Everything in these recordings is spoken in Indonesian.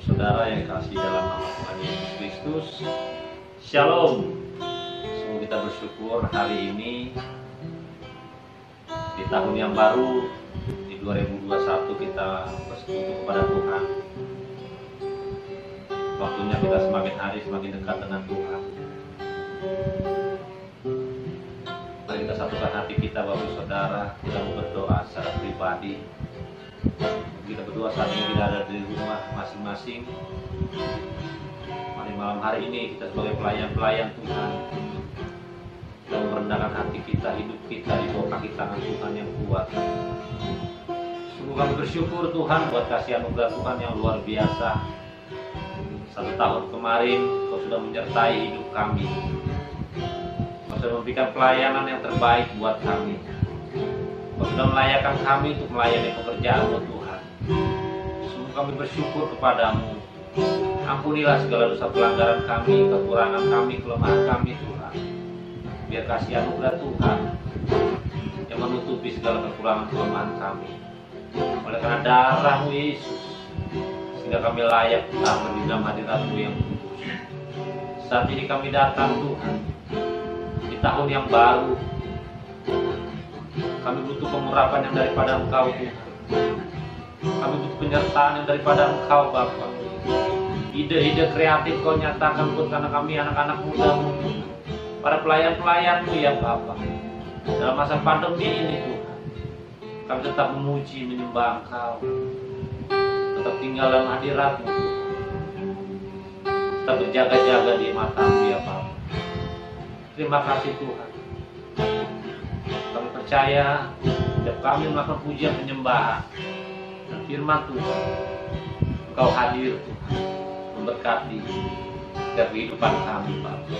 saudara yang dikasihi dalam nama Tuhan Yesus Kristus. Shalom. Sungguh kita bersyukur hari ini di tahun yang baru, di 2021 kita bersekutu kepada Tuhan. Waktunya kita semakin hari semakin dekat dengan Tuhan. Mari kita satukan hati kita, Bapak Saudara, kita mau berdoa secara pribadi. Kita berdua saat ini tidak ada di rumah masing-masing. Mari malam hari ini kita sebagai pelayan-pelayan Tuhan, kita merendahkan hati kita, hidup kita di bawah kaki tangan Tuhan yang kuat. Sungguh kami bersyukur Tuhan buat kasih anugerah Tuhan yang luar biasa. 1 tahun kemarin Kau sudah menyertai hidup kami. Kau sudah memberikan pelayanan yang terbaik buat kami. Kau sudah melayakan kami untuk melayani pekerjaan-Mu Tuhan. Sungguh kami bersyukur kepadamu. Ampunilah segala dosa pelanggaran kami, kekurangan kami, kelemahan kami Tuhan. Biar kasih anugerah Tuhan yang menutupi segala kekurangan kelemahan kami. Oleh karena darah-Mu Yesus, sehingga kami layak tampil di dalam hadirat-Mu yang kudus. Saat ini kami datang Tuhan di tahun yang baru. Kami butuh pengurapan yang daripada Engkau Tuhan. Kami butuh penyertaan yang daripada Engkau Bapa. Ide-ide kreatif Kau nyatakan buat karena kami anak-anak muda-Mu, para pelayan-pelayan-Mu ya Bapa. Dalam masa pandemi ini Tuhan, kami tetap memuji, menyembah Engkau, tetap tinggal dalam hadirat-Mu Tuhan. Tetap berjaga-jaga di mata-Mu ya Bapa. Terima kasih Tuhan. Kami percaya setiap kami melakukan pujian penyembahan dan firman Tuhan, Engkau hadir Tuhan, memberkati setiap kehidupan kami Bapa.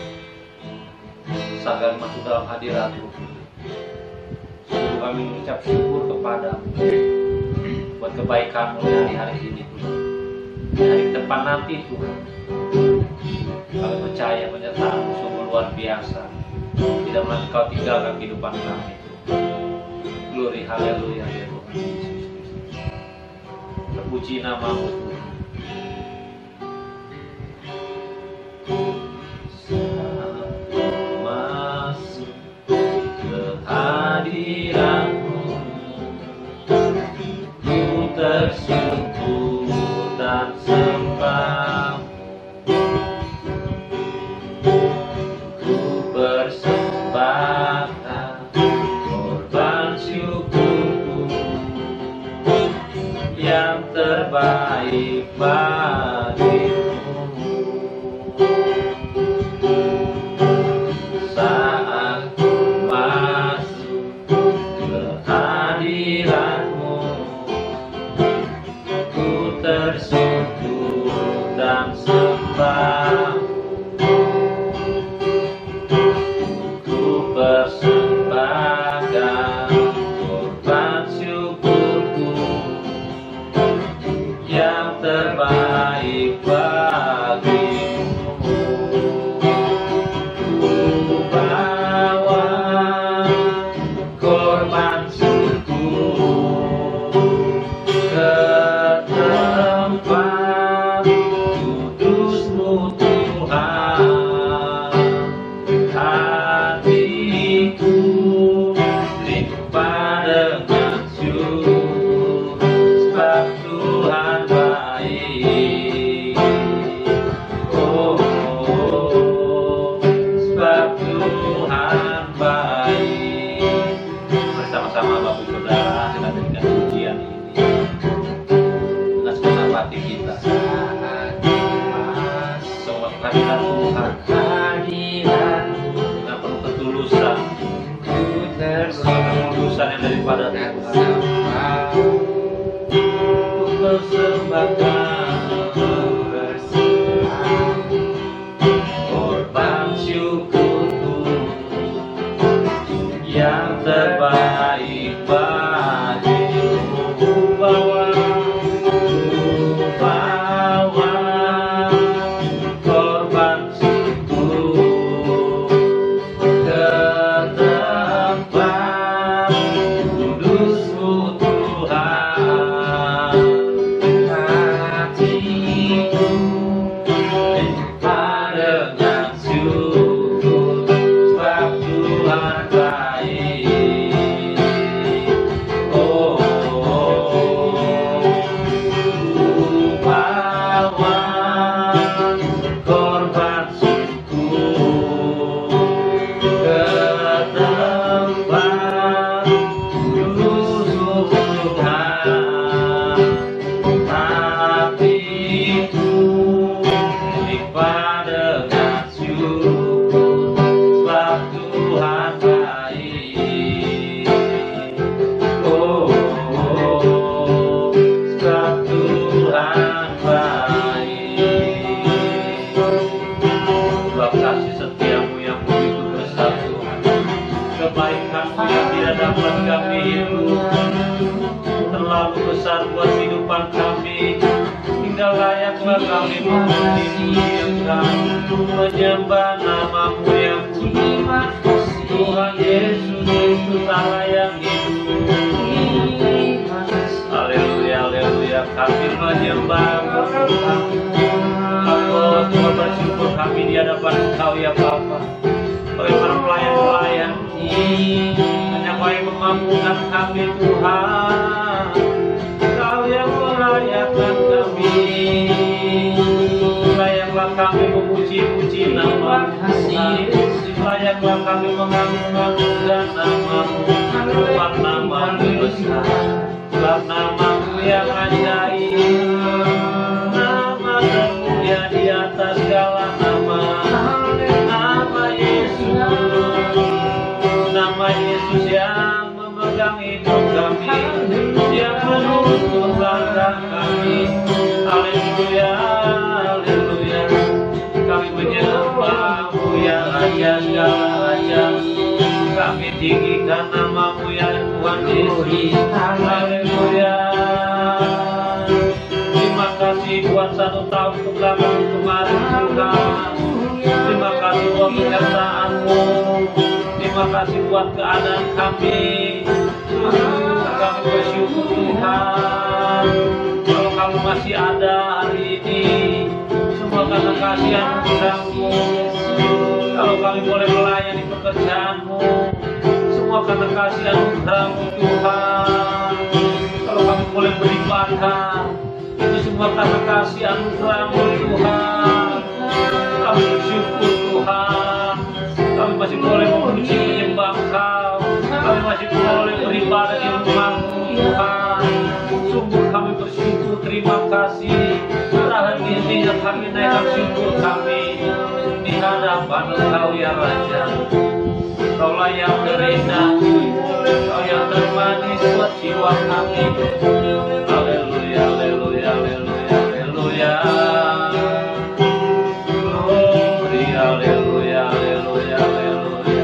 Saat masuk dalam hadirat-Mu, sungguh kami mengucap syukur kepada-Mu buat kebaikan-Mu dari hari ini Tuhan. Di hari depan nanti Tuhan, kami percaya penyertaan-Mu sungguh luar biasa. Tidak pernah Kau tinggalkan kehidupan kami. Glory, haleluya ya Tuhan Yesus Kristus. Terpuji nama-Mu Tuhan. Masuk ke hadirat-Mu, ku tersyukur dan sembah. Ku persembahkan korban syukurku yang terbaik bagimu. Saat ku masuk ke hadirat-Mu, ku tersyukur dan sembah. Ku persembahkan korban syukurku yang terbaik bagimu. Ku bawa korban syukur ke tempat kudus-Mu Tuhan. Hatiku limpah dengan syukur, sebab Tuhan baik. Oh, sebab Tuhan baik. Bersama-sama Bapak Saudara kita dengarkan pujian ini dengan segenap hati kita. Semua kehadiran Tuhan, dengan penuh ketulusan, ketulusan yang daripada Tuhan. Ku persembahkan korban syukurku yang terbaik bagimu. Bawa korban syukur ke tempat kudus-Mu Tuhan. Hatiku kami memuji Engkau, menyembah nama-Mu yang kudus. Tuhan Yesus Kristus Allah yang hidup. Haleluya, haleluya, kami menyembah-Mu Tuhan. Aku semua bersyukur kami di hadapan Engkau ya Bapa. Oleh para pelayan-pelayan, hanya Kau yang memampukan kami Tuhan. Kau yang merayakan kami. Layaklah kami memuji-muji nama-Mu Tuhan. Layaklah kami mengagung-agungkan nama-Mu. Sebab nama-Mu besar, sebab nama-Mu yang ajaib. Nama termulia di atas segala nama. Nama Yesus, nama Yesus yang memegang hidup kami, yang menuntun langkah kami. Haleluya, haleluya. Kami menyembah-Mu ya Raja segala raja. Kami tinggikan nama-Mu ya Tuhan Yesus. Haleluya. Terima kasih buat 1 tahun kebelakang kemarin Tuhan. Terima kasih buat penyertaan-Mu. Terima kasih buat keadaan kami. Kami bersyukur Tuhan. Kalau Kamu masih ada hari ini, semua karena kasih anugerah-Mu. Kalau kami boleh melayani pekerjaan-Mu, semua karena kasih anugerah-Mu Tuhan. Kalau kami boleh beribadah, itu semua karena kasih anugerah-Mu Tuhan. Kami bersyukur Tuhan. Kami masih boleh memuji menyembah Engkau. Kami masih boleh beribadah di rumah-Mu Tuhan. Sungguh kami bersyukur, terima kasih. Hari ini kami naikkan syukur kami di hadapan Engkau ya Raja. Kaulah yang terindah, Kau yang termanis buat jiwa kami. Haleluya, haleluya, haleluya, haleluya. Glory, haleluya, haleluya, haleluya.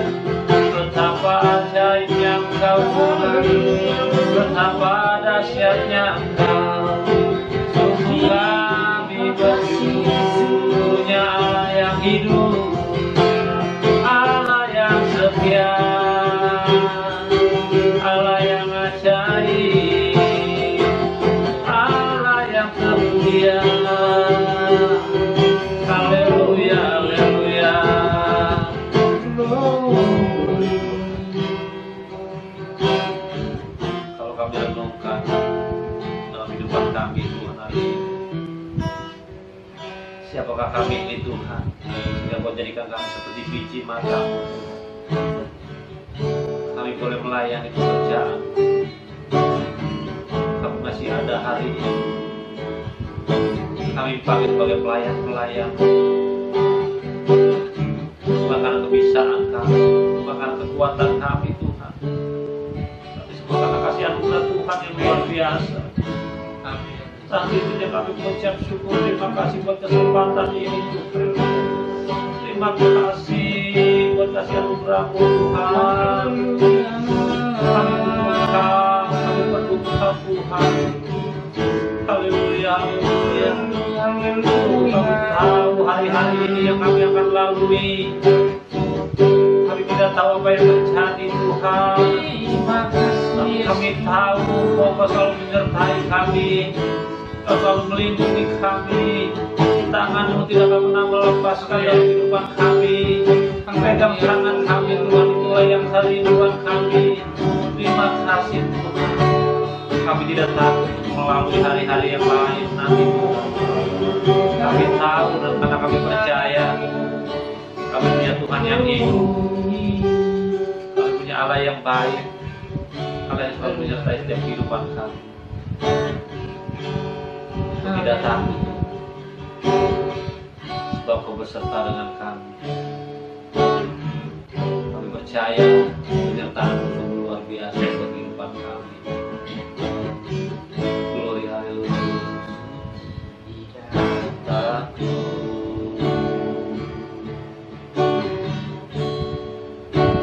Betapa ajaibnya Engkau Tuhan, betapa dahsyatnya Engkau. Sungguh kami bersyukur punya Allah yang hidup, Allah yang setia, Allah yang ajaib, Allah yang setia. Haleluya, haleluya. Kalau kami renungkan dalam hidupan kami Tuhan hari ini, siapakah kami ini Tuhan, sehingga Kau jadikan kami seperti biji mata-Mu. Kami boleh melayani pekerjaan. Kami masih ada hari ini. Kami dipanggil sebagai pelayan-pelayan. Bukan karena kebisaan kami, bukan karena kekuatan kami Tuhan, tapi semua karena kasih anugerah Tuhan yang luar biasa. Saat itu kami mengucap syukur. Terima kasih buat kesempatan ini Tuhan. Terima kasih buat kasih anugerah-Mu Tuhan. Kami butuh Engkau, kami perlu Engkau Tuhan. Haleluya, haleluya. Kami tahu hari-hari ini yang kami akan lalui. Kami tidak tahu apa yang terjadi Tuhan, tapi kami tahu Kau selalu menyertai kami. Kau selalu melindungi kami. Tangan-Mu tidak akan pernah melepaskan dari kehidupan kami. Pegang tangan kami Tuhan, itulah yang serinduan kami. Terima kasih Tuhan. Kami tidak takut melalui hari-hari yang lain nanti Tuhan. Kami tahu dan karena kami percaya kami punya Tuhan yang hidup. Kami punya Allah yang baik, Allah yang selalu menyertai setiap kehidupan kami. Kami tidak takut, sebab Kau beserta dengan kami. Kami percaya penyertaan-Mu sungguh luar biasa bagi kehidupan kami. Glory, haleluya.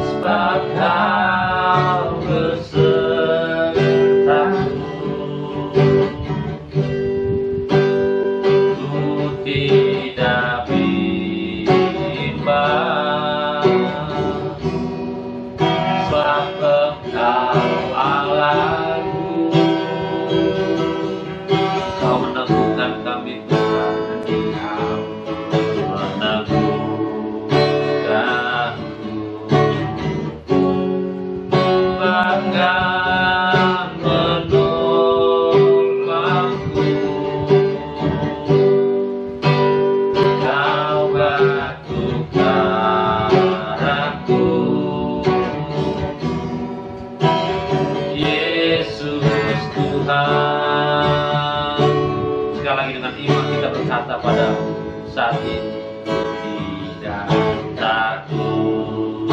Sebab Kau besertaku, ku menyembah, sebab Engkau Allahku. Kau meneguhkan kami Tuhan, Engkau meneguhkanku. Bangga menolongku, Kau batu karangku. Yesus Tuhan. Sekali lagi dengan iman kita berkata pada saat ini, tidak takut,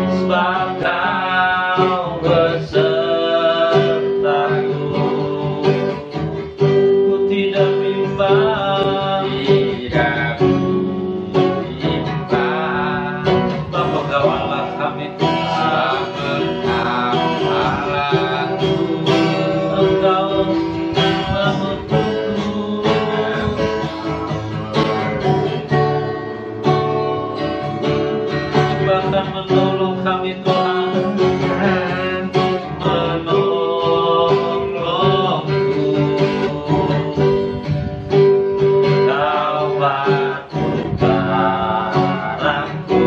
sebab Kau besertaku. Ku tidak bimbang, tidak bimbang. Bapa Kau Allah kami Tuhan, Engkau Allahku. Engkau mengutukku, bahkan menolong kami Tuhan, menolongku. Kau batu karangku.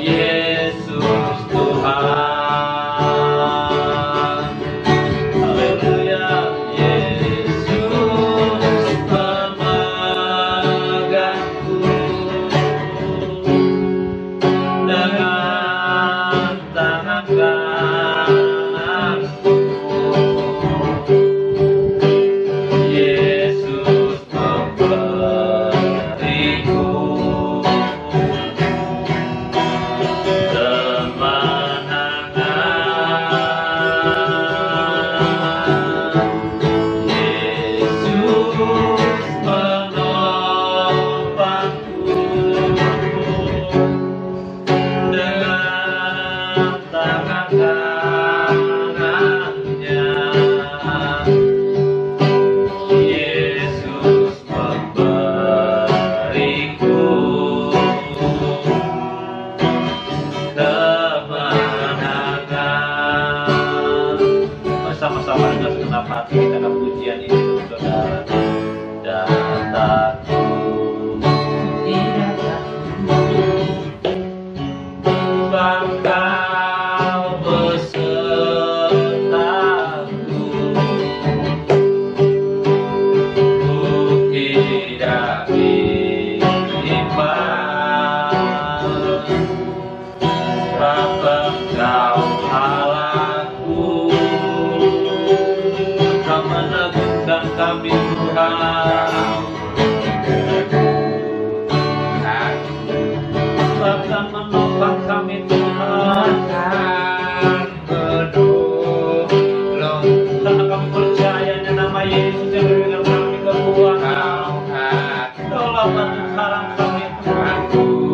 Yesus Tuhan. Haleluya. Yesus memegangku dengan tangan kananku. Yesus memberiku kemenangan. Yesus menopangku dengan tangan kanannya. Yesus memberiku kemenangan. Bersama-sama dengan segenap hati kita akan pujian ini untuk saudara. Dan takut, tidak takut, sebab Kau besertaku. Ku tidak bimbang, sebab Engkau Allahku. Engkau meneguhkan kami Tuhan, bahkan menopang kami Tuhan, karena kami percaya di nama Yesus yang memberikan kami kekuatan. Kaulah batu karang kami Tuhan,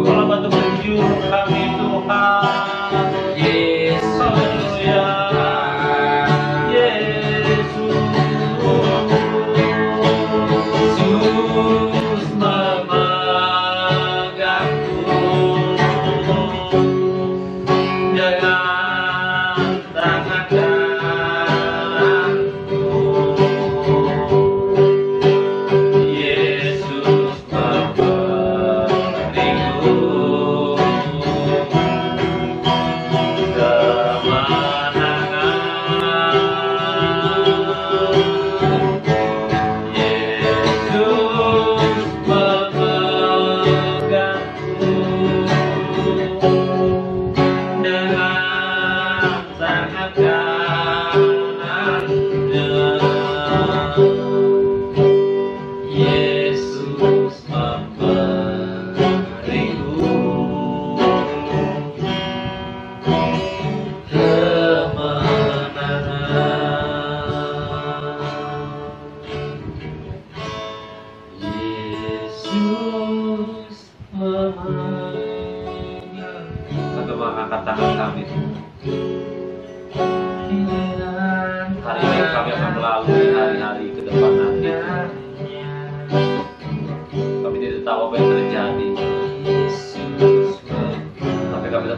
Kaulah batu penjuru kami Tuhan. Yesus, haleluya. Yesus memegangku dengan tangan kananku.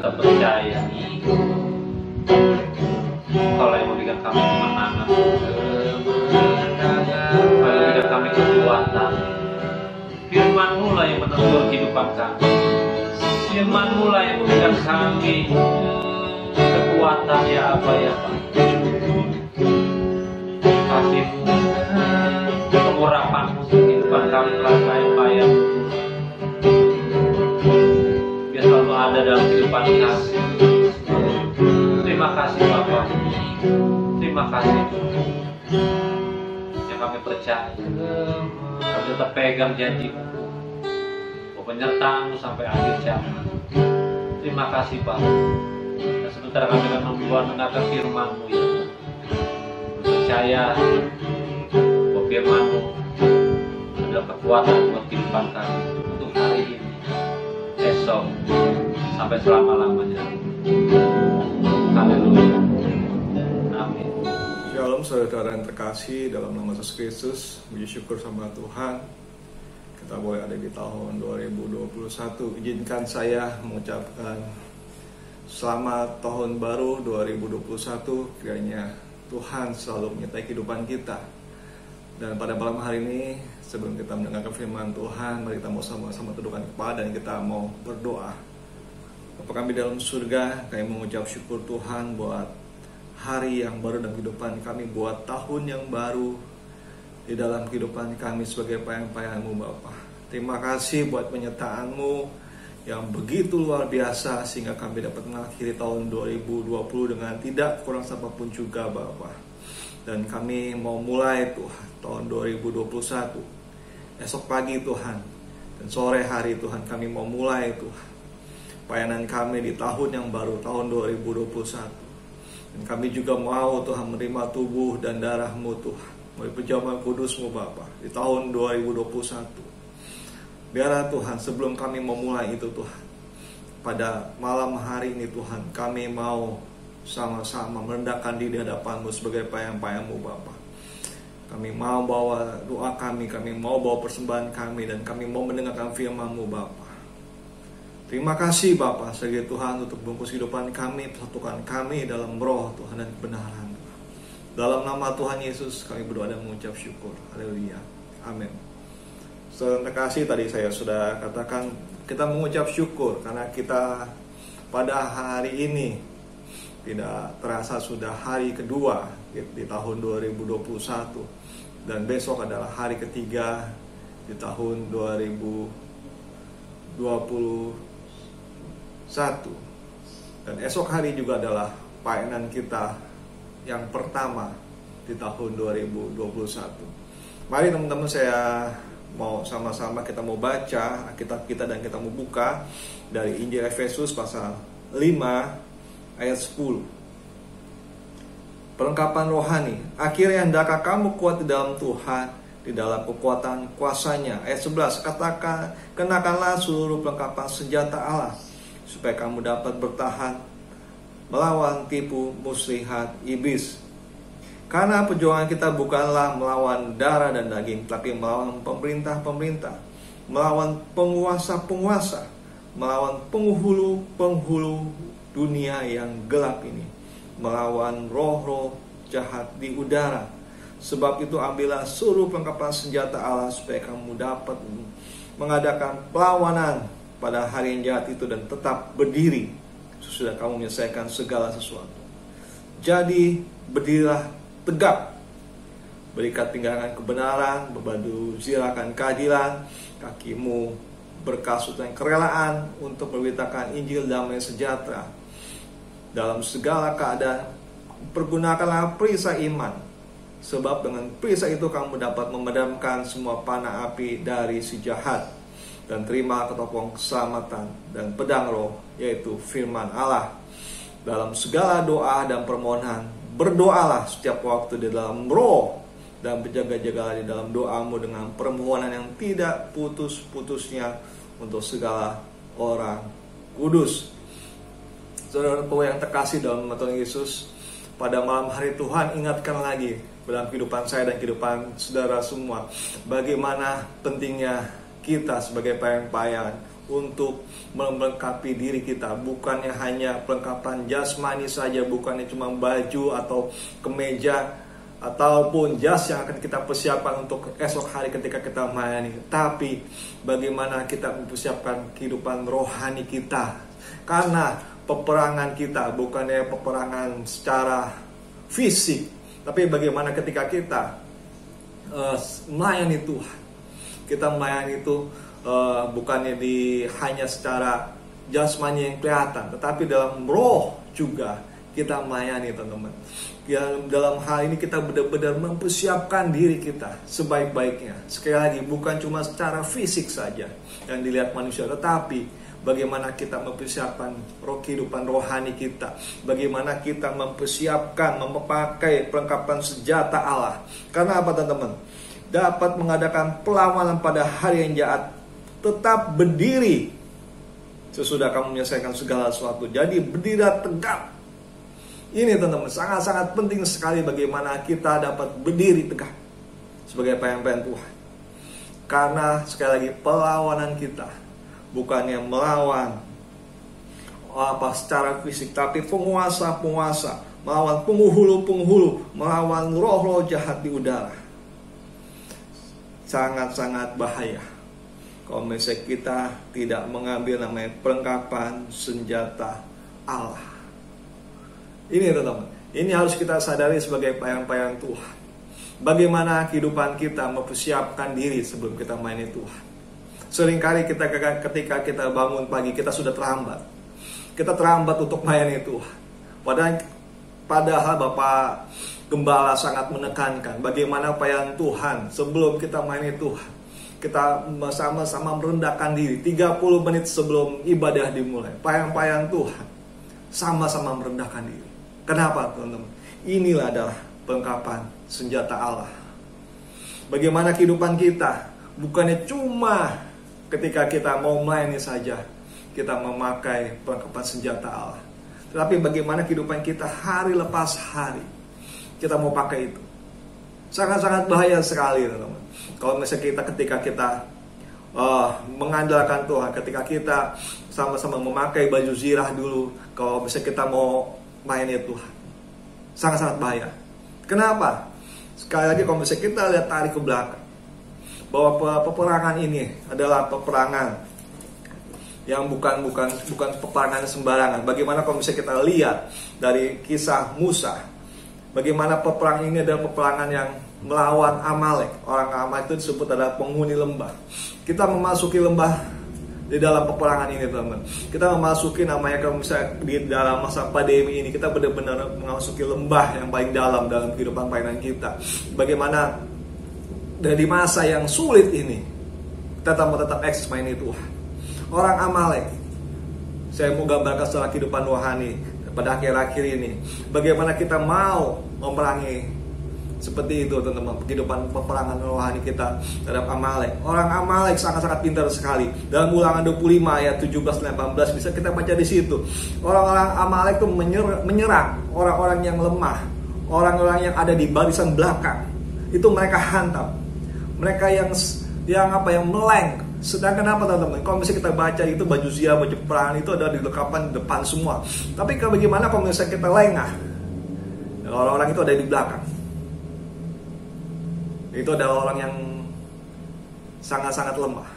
tetap percaya Engkaulah yang memberikan kami kemenangan, Engkau yang memberikan kami kekuatan. Firman-Mu lah yang menegur kehidupan kami. Firman-Mu lah yang memberikan kami kekuatan, ya apa ya Pak. Kasih-Mu, pengurapan-Mu kehidupan kami telah payah-payah. Biar selalu ada dalam kehidupan kami. Terima kasih Bapak. Terima kasih yang kami percaya. Kami tetap pegang janji-Mu, penyertaan-Mu sampai akhir zaman. Terima kasih Pak. Dan sebentar kami akan mendengarkan firman-Mu ya. Percaya bahwa firman-Mu adalah kekuatan buat kehidupan kami untuk hari ini, esok, sampai selama-lamanya. Haleluya. Amin. Shalom saudara yang terkasih, dalam nama Yesus Kristus, puji syukur sama Tuhan kita boleh ada di tahun 2021. Izinkan saya mengucapkan selamat tahun baru 2021. Kiranya Tuhan selalu menyertai kehidupan kita. Dan pada malam hari ini, sebelum kita mendengarkan firman Tuhan, mari kita mau sama-sama tundukkan kepala dan kita mau berdoa. Bapa kami dalam surga, kami mengucap syukur Tuhan buat hari yang baru dalam kehidupan kami, buat tahun yang baru di dalam kehidupan kami sebagai payang-payang-Mu Bapa. Terima kasih buat penyertaan-Mu yang begitu luar biasa sehingga kami dapat mengakhiri tahun 2020 dengan tidak kurang apapun juga Bapa. Dan kami mau mulai Tuhan tahun 2021 esok pagi Tuhan dan sore hari Tuhan, kami mau mulai Tuhan pelayanan kami di tahun yang baru, tahun 2021. Dan kami juga mau Tuhan menerima tubuh dan darah-Mu Tuhan, melalui perjamuan kudus-Mu Bapa di tahun 2021. Biarlah Tuhan, sebelum kami memulai itu Tuhan, pada malam hari ini Tuhan, kami mau sama-sama merendahkan diri di hadapan-Mu sebagai payang-payang-Mu Bapa. Kami mau bawa doa kami mau bawa persembahan kami, dan kami mau mendengarkan firman-Mu Bapa. Terima kasih Bapa sebagai Tuhan untuk bungkus kehidupan kami, persatukan kami dalam roh Tuhan dan kebenaran. Dalam nama Tuhan Yesus kami berdoa dan mengucap syukur. Haleluya. Amin. Saudara terkasih, tadi saya sudah katakan kita mengucap syukur karena kita pada hari ini tidak terasa sudah hari kedua di tahun 2021, dan besok adalah hari ketiga di tahun 2021. Dan esok hari juga adalah pelayanan kita yang pertama di tahun 2021. Mari teman-teman, saya mau sama-sama kita mau baca Alkitab kita dan kita mau buka dari Injil Efesus pasal 5 ayat 10. Perlengkapan rohani. Akhirnya hendaklah kamu kuat di dalam Tuhan, di dalam kekuatan kuasanya. Ayat 11, katakan, kenakanlah seluruh perlengkapan senjata Allah, supaya kamu dapat bertahan melawan tipu muslihat iblis. Karena perjuangan kita bukanlah melawan darah dan daging, tapi melawan pemerintah-pemerintah, melawan penguasa-penguasa, melawan penghulu-penghulu dunia yang gelap ini, melawan roh-roh jahat di udara. Sebab itu ambillah seluruh perlengkapan senjata Allah, supaya kamu dapat mengadakan perlawanan pada hari yang jahat itu dan tetap berdiri sesudah kamu menyelesaikan segala sesuatu. Jadi berdirilah tegap, berikat pinggangan kebenaran, berbaju zirahkan keadilan, kakimu berkasut dan kerelaan untuk memberitakan Injil damai sejahtera. Dalam segala keadaan pergunakanlah perisai iman, sebab dengan perisai itu kamu dapat memadamkan semua panah api dari si jahat. Dan terima ketopong keselamatan dan pedang roh, yaitu firman Allah. Dalam segala doa dan permohonan berdoalah setiap waktu di dalam roh, dan berjaga-jagalah di dalam doamu dengan permohonan yang tidak putus-putusnya untuk segala orang kudus. Saudara-saudara yang terkasih dalam nama Tuhan Yesus, pada malam hari Tuhan ingatkan lagi dalam kehidupan saya dan kehidupan saudara semua, bagaimana pentingnya kita sebagai payang-payang untuk melengkapi diri kita. Bukannya hanya perlengkapan jasmani saja, bukannya cuma baju atau kemeja ataupun jas yang akan kita persiapkan untuk esok hari ketika kita melayani, tapi bagaimana kita mempersiapkan kehidupan rohani kita. Karena peperangan kita bukannya peperangan secara fisik, tapi bagaimana ketika kita melayani Tuhan. Kita melayani itu bukannya hanya secara jasmani yang kelihatan, tetapi dalam roh juga kita melayani, teman-teman. Dalam hal ini kita benar-benar mempersiapkan diri kita sebaik-baiknya. Sekali lagi, bukan cuma secara fisik saja yang dilihat manusia, tetapi bagaimana kita mempersiapkan kehidupan rohani kita. Bagaimana kita mempersiapkan, memakai perlengkapan senjata Allah. Karena apa, teman-teman? Dapat mengadakan perlawanan pada hari yang jahat, tetap berdiri sesudah kamu menyelesaikan segala sesuatu. Jadi berdiri tegak. Ini, teman-teman, sangat-sangat penting sekali bagaimana kita dapat berdiri tegak sebagai pelayan Tuhan. Karena sekali lagi, perlawanan kita bukannya melawan secara fisik, tapi penguasa-penguasa, melawan penghulu-penghulu, melawan roh-roh jahat di udara. Sangat-sangat bahaya kalau misalnya kita tidak mengambil namanya perlengkapan senjata Allah. Ini, teman-teman, ini harus kita sadari sebagai pelayan-pelayan Tuhan. Bagaimana kehidupan kita mempersiapkan diri sebelum kita melayani Tuhan. Seringkali ketika kita bangun pagi, kita sudah terlambat. Kita terlambat untuk melayani Tuhan. Padahal Bapak Gembala sangat menekankan bagaimana pelayan Tuhan sebelum kita melayani Tuhan. Kita sama-sama merendahkan diri 30 menit sebelum ibadah dimulai. Pelayan Tuhan sama-sama merendahkan diri. Kenapa, teman-teman? Inilah adalah perlengkapan senjata Allah. Bagaimana kehidupan kita bukannya cuma ketika kita mau melayani saja kita memakai perlengkapan senjata Allah, tetapi bagaimana kehidupan kita hari lepas hari kita mau pakai itu. Sangat-sangat bahaya sekali, teman-teman. Kalau misalnya ketika kita mengandalkan Tuhan, ketika kita sama-sama memakai baju zirah dulu, kalau misalnya kita mau melayani Tuhan, sangat-sangat bahaya. Kenapa? Sekali lagi, kalau misalnya kita lihat tarik ke belakang, bahwa peperangan ini adalah peperangan yang bukan peperangan sembarangan. Bagaimana kalau misalnya kita lihat dari kisah Musa, bagaimana peperangan ini adalah peperangan yang melawan Amalek. Orang Amalek itu disebut adalah penghuni lembah. Kita memasuki lembah di dalam peperangan ini, teman-teman. Kita memasuki namanya, kalau misalnya di dalam masa pandemi ini, kita benar-benar memasuki lembah yang paling dalam kehidupan pelayanan kita. Bagaimana dari masa yang sulit ini kita mau tetap eksis melayani Tuhan. Orang Amalek, saya mau gambarkan secara kehidupan rohani pada akhir-akhir ini, bagaimana kita mau memerangi seperti itu, teman-teman, kehidupan peperangan rohani kita terhadap Amalek. Orang Amalek sangat-sangat pintar sekali. Dalam Ulangan 25 ayat 17-18 bisa kita baca di situ. Orang-orang Amalek itu menyerang orang-orang yang lemah, orang-orang yang ada di barisan belakang. Itu mereka hantam. Mereka yang meleng. Sedangkan apa, teman-teman? Kalau misalnya kita baca itu baju zirah, baju perang itu ada di lengkapan depan semua. Tapi bagaimana kalau misalnya kita lengah? Orang-orang itu ada di belakang. Itu adalah orang yang sangat-sangat lemah.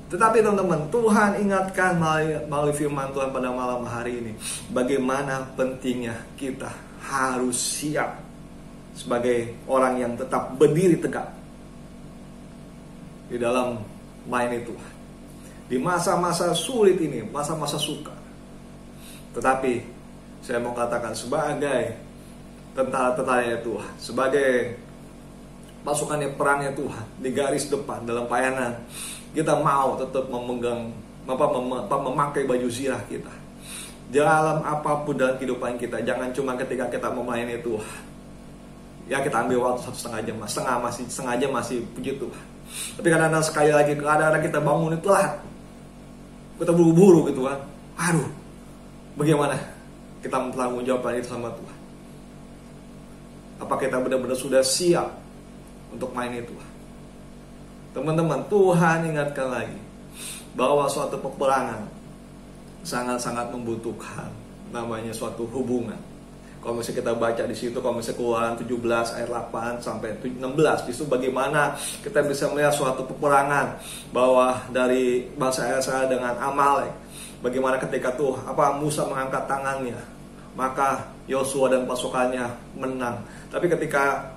Tetapi, teman-teman, Tuhan ingatkan melalui firman Tuhan pada malam hari ini, bagaimana pentingnya kita harus siap sebagai orang yang tetap berdiri tegak di dalam melayani Tuhan di masa-masa sulit ini, masa-masa sukar. Tetapi saya mau katakan, sebagai tentara-tentara Tuhan, sebagai pasukannya perangnya Tuhan di garis depan dalam pelayanan, kita mau tetap memakai baju zirah kita dalam apapun dalam kehidupan kita. Jangan cuma ketika kita melayani Tuhan, ya kita ambil waktu 1,5 jam, setengah jam masih puji Tuhan. Tapi kadang-kadang, sekali lagi, kadang-kadang kita bangun itu telat, kita buru-buru gitu kan. Aduh, bagaimana kita bertanggung jawab itu sama Tuhan? Apa kita benar-benar sudah siap untuk melayani Tuhan? Teman-teman, Tuhan ingatkan lagi, bahwa suatu peperangan sangat-sangat membutuhkan namanya suatu hubungan. Kalau misalnya kita baca di situ, kalau misalnya Keluaran 17 ayat 8 sampai 16, itu bagaimana kita bisa melihat suatu peperangan bahwa dari bangsa Israel dengan Amalek, bagaimana ketika tuh Musa mengangkat tangannya, maka Yosua dan pasukannya menang. Tapi ketika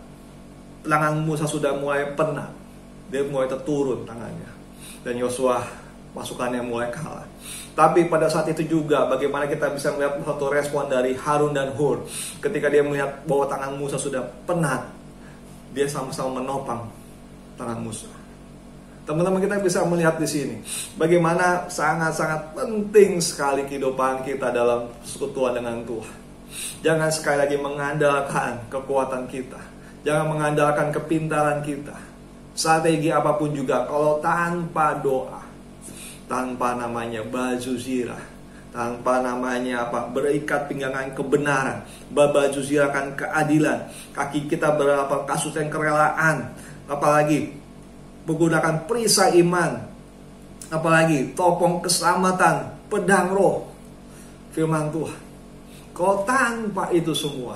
tangan Musa sudah mulai penat, dia mulai terturun tangannya, dan Yosua pasukannya mulai kalah. Tapi pada saat itu juga bagaimana kita bisa melihat satu respon dari Harun dan Hur. Ketika dia melihat bahwa tangan Musa sudah penat, dia sama-sama menopang tangan Musa. Teman-teman, kita bisa melihat di sini bagaimana sangat-sangat penting sekali kehidupan kita dalam persekutuan dengan Tuhan. Jangan sekali lagi mengandalkan kekuatan kita, jangan mengandalkan kepintaran kita, strategi apapun juga, kalau tanpa doa, tanpa namanya baju zirah, tanpa namanya berikat pinggangan kebenaran, baju zirah kan keadilan, kaki kita berapa kasus yang kerelaan, apalagi menggunakan perisai iman, apalagi topeng keselamatan, pedang roh, firman Tuhan. Kalau tanpa itu semua,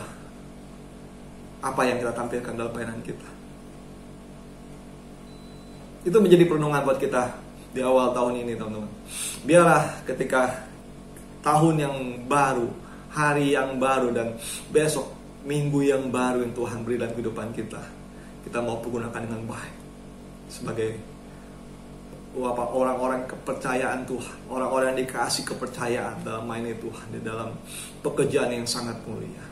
apa yang kita tampilkan dalam pelayanan kita? Itu menjadi perenungan buat kita di awal tahun ini, teman-teman. Biarlah ketika tahun yang baru, hari yang baru, dan besok minggu yang baru yang Tuhan beri dalam kehidupan kita, kita mau pergunakan dengan baik sebagai orang-orang kepercayaan Tuhan, orang-orang yang dikasih kepercayaan dalam mainnya Tuhan, di dalam pekerjaan yang sangat mulia.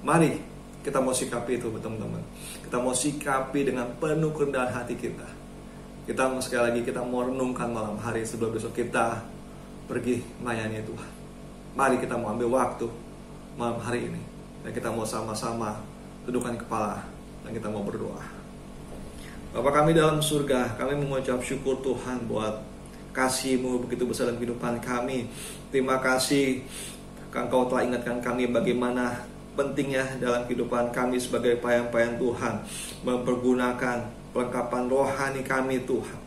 Mari kita mau sikapi itu, teman-teman. Kita mau sikapi dengan penuh kerendahan hati kita. Kita sekali lagi kita mau renungkan malam hari sebelum besok kita pergi melayani Tuhan. Mari kita mau ambil waktu malam hari ini, dan kita mau sama-sama tundukkan kepala dan kita mau berdoa. Bapa kami dalam surga, kami mengucap syukur Tuhan buat kasih-Mu begitu besar dalam kehidupan kami. Terima kasih Engkau telah ingatkan kami bagaimana pentingnya dalam kehidupan kami sebagai pelayan-pelayan Tuhan mempergunakan perlengkapan rohani kami Tuhan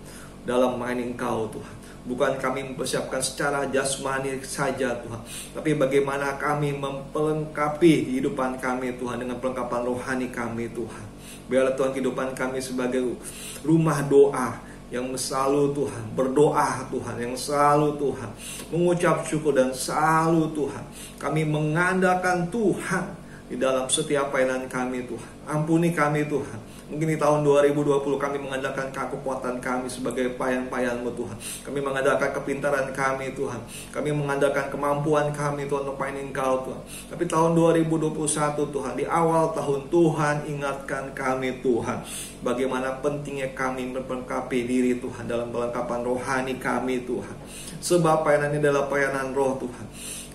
dalam melayani Engkau Tuhan. Bukan kami mempersiapkan secara jasmani saja Tuhan, tapi bagaimana kami memperlengkapi kehidupan kami Tuhan dengan perlengkapan rohani kami Tuhan. Biarlah Tuhan kehidupan kami sebagai rumah doa yang selalu Tuhan berdoa Tuhan, yang selalu Tuhan mengucap syukur, dan selalu Tuhan kami mengandalkan Tuhan di dalam setiap pelayanan kami Tuhan. Ampuni kami Tuhan. Mungkin di tahun 2020 kami mengandalkan kekuatan kami sebagai pelayan-pelayan-Mu Tuhan. Kami mengandalkan kepintaran kami Tuhan. Kami mengandalkan kemampuan kami Tuhan untuk melayani Engkau Tuhan. Tapi tahun 2021 Tuhan, di awal tahun Tuhan ingatkan kami Tuhan, bagaimana pentingnya kami memperlengkapi diri Tuhan dalam perlengkapan rohani kami Tuhan. Sebab pelayanan ini adalah pelayanan roh Tuhan.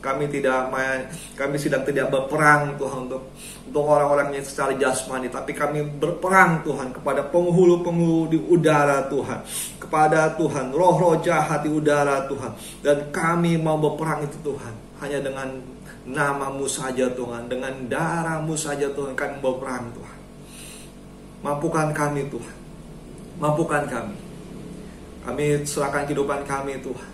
Kami sedang tidak berperang Tuhan untuk orang-orang yang secara jasmani, tapi kami berperang Tuhan kepada penghulu-penghulu di udara Tuhan, kepada Tuhan roh-roh jahat di udara Tuhan. Dan kami mau berperang itu Tuhan hanya dengan nama-Mu saja Tuhan, dengan darah-Mu saja Tuhan kami berperang Tuhan. Mampukan kami Tuhan, mampukan kami. Kami serahkan kehidupan kami Tuhan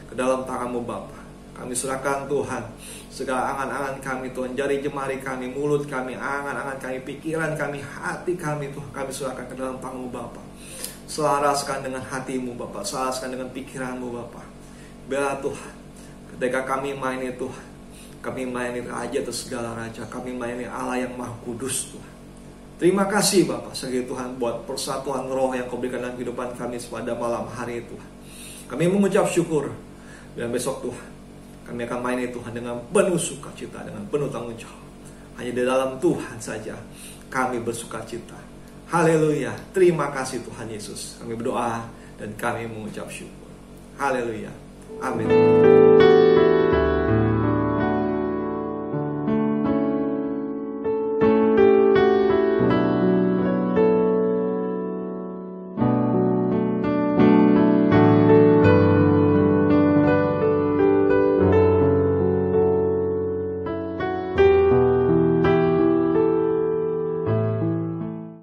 ke dalam tangan-Mu Bapa. Kami serahkan Tuhan segala angan-angan kami Tuhan, jari jemari kami, mulut kami, angan-angan kami, pikiran kami, hati kami Tuhan, kami serahkan ke dalam tangan-Mu Bapa. Selaraskan dengan hati-Mu Bapa, selaraskan dengan pikiran-Mu Bapa. Biarlah Tuhan ketika kami melayani Tuhan, kami melayani Raja atas segala Raja, kami melayani Allah yang Maha Kudus Tuhan. Terima kasih Bapa sekali Tuhan buat persatuan roh yang Kau berikan dalam kehidupan kami pada malam hari Tuhan. Kami mengucap syukur, dan besok Tuhan kami akan melayani Tuhan dengan penuh sukacita, dengan penuh tanggung jawab. Hanya di dalam Tuhan saja kami bersukacita. Haleluya. Terima kasih Tuhan Yesus. Kami berdoa dan kami mengucap syukur. Haleluya. Amin.